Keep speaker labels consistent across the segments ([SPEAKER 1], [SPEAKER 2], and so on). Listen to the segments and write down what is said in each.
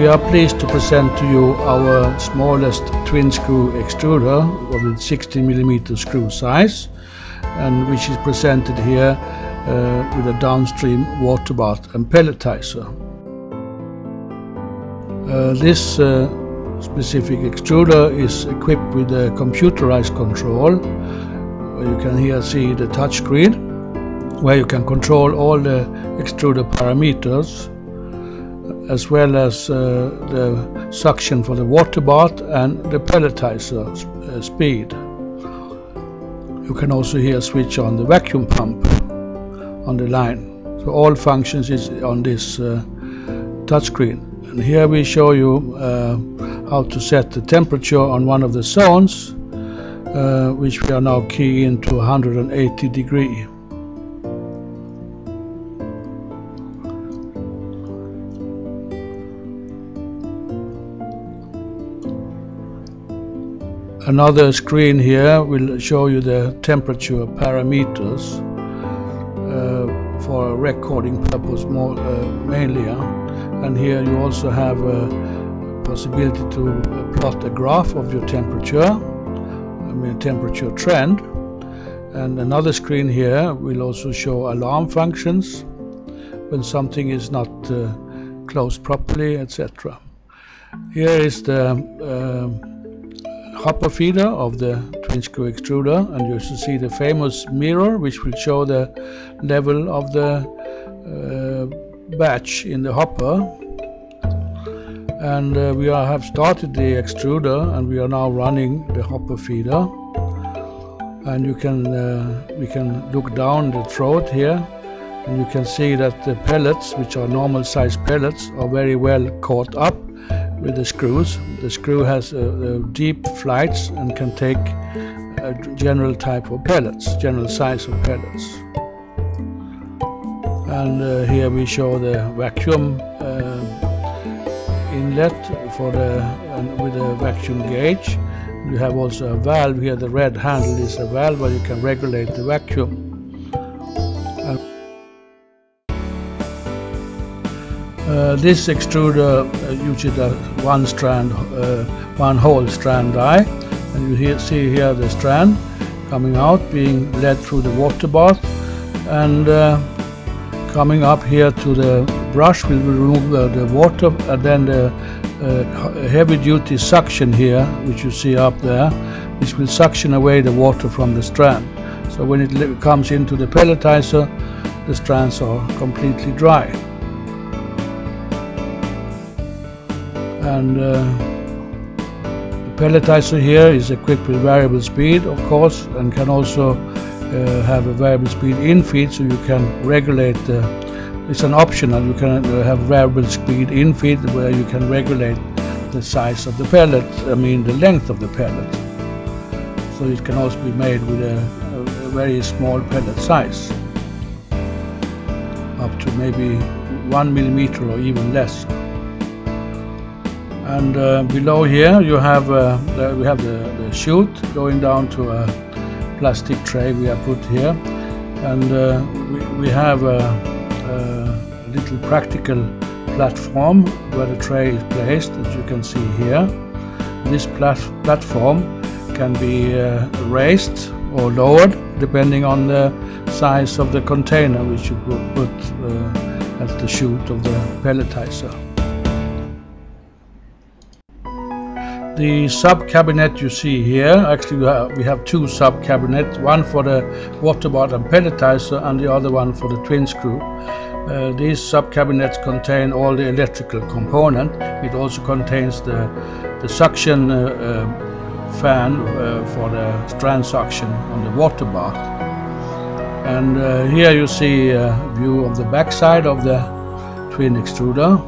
[SPEAKER 1] We are pleased to present to you our smallest twin screw extruder with 16mm screw size, and which is presented here with a downstream water bath and pelletizer. This specific extruder is equipped with a computerized control. You can here see the touch screen where you can control all the extruder parameters, as well as the suction for the water bath and the pelletizer speed. You can also here switch on the vacuum pump on the line. So all functions is on this touchscreen. And here we show you how to set the temperature on one of the zones, which we are now keying to 180 degrees. Another screen here will show you the temperature parameters for recording purpose mainly. And here you also have a possibility to plot a graph of your temperature, temperature trend. And another screen here will also show alarm functions when something is not closed properly, etc. Here is the hopper feeder of the twin screw extruder, and you should see the famous mirror which will show the level of the batch in the hopper. And we have started the extruder, and we are now running the hopper feeder, and you can we can look down the throat here, and you can see that the pellets, which are normal size pellets, are very well caught up with the screws. The screw has deep flights and can take a general type of pellets, general size of pellets. And here we show the vacuum inlet for with a vacuum gauge. You have also a valve here. The red handle is a valve where you can regulate the vacuum. This extruder uses a one hole strand die, and you see here the strand coming out, being led through the water bath, and coming up here to the brush will remove the water, and then the heavy duty suction here, which you see up there, which will suction away the water from the strand. So when it comes into the pelletizer, the strands are completely dry. And the pelletizer here is equipped with variable speed, of course, and can also have a variable speed in feed, so you can regulate it's an optional. You can have variable speed in feed where you can regulate the size of the pellet, the length of the pellet. So it can also be made with a very small pellet size, up to maybe 1 millimeter or even less. And below here you have we have the chute going down to a plastic tray we have put here, and we have a little practical platform where the tray is placed, as you can see here. This platform can be raised or lowered depending on the size of the container which you put at the chute of the pelletizer. The sub cabinet you see here, actually we have two sub cabinets, one for the water bath and pelletizer and the other one for the twin screw. These sub cabinets contain all the electrical component. It also contains the suction fan for the strand suction on the water bath. And here you see a view of the back side of the twin extruder,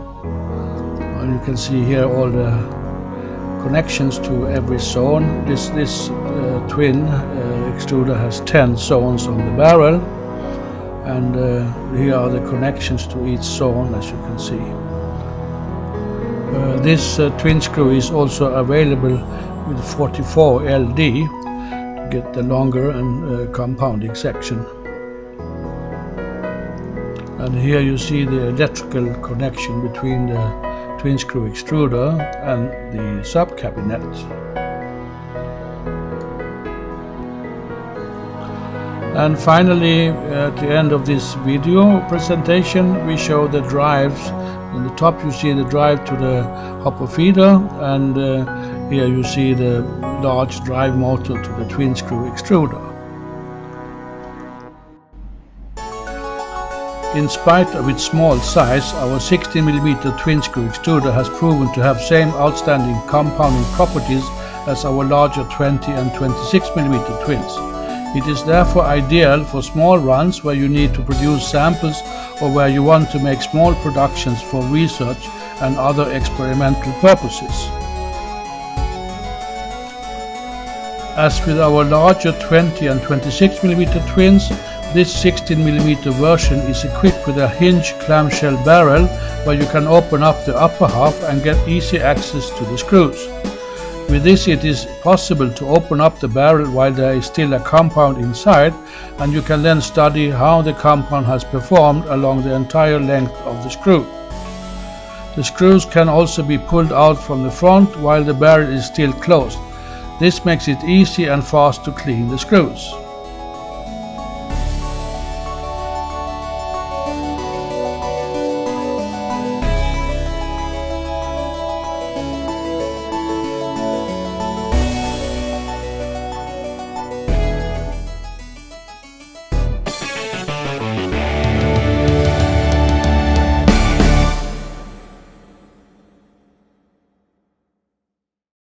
[SPEAKER 1] and you can see here all the connections to every zone. This twin extruder has 10 zones on the barrel, and here are the connections to each zone, as you can see. This twin screw is also available with 44 LD to get the longer and compounding section. And here you see the electrical connection between the twin screw extruder and the sub cabinet. And finally, at the end of this video presentation, we show the drives. On the top you see the drive to the hopper feeder, and here you see the large drive motor to the twin screw extruder. In spite of its small size, our 16mm twin screw extruder has proven to have same outstanding compounding properties as our larger 20 and 26mm twins. It is therefore ideal for small runs where you need to produce samples or where you want to make small productions for research and other experimental purposes. As with our larger 20 and 26mm twins, this 16mm version is equipped with a hinge clamshell barrel where you can open up the upper half and get easy access to the screws. With this it is possible to open up the barrel while there is still a compound inside, and you can then study how the compound has performed along the entire length of the screw. The screws can also be pulled out from the front while the barrel is still closed. This makes it easy and fast to clean the screws.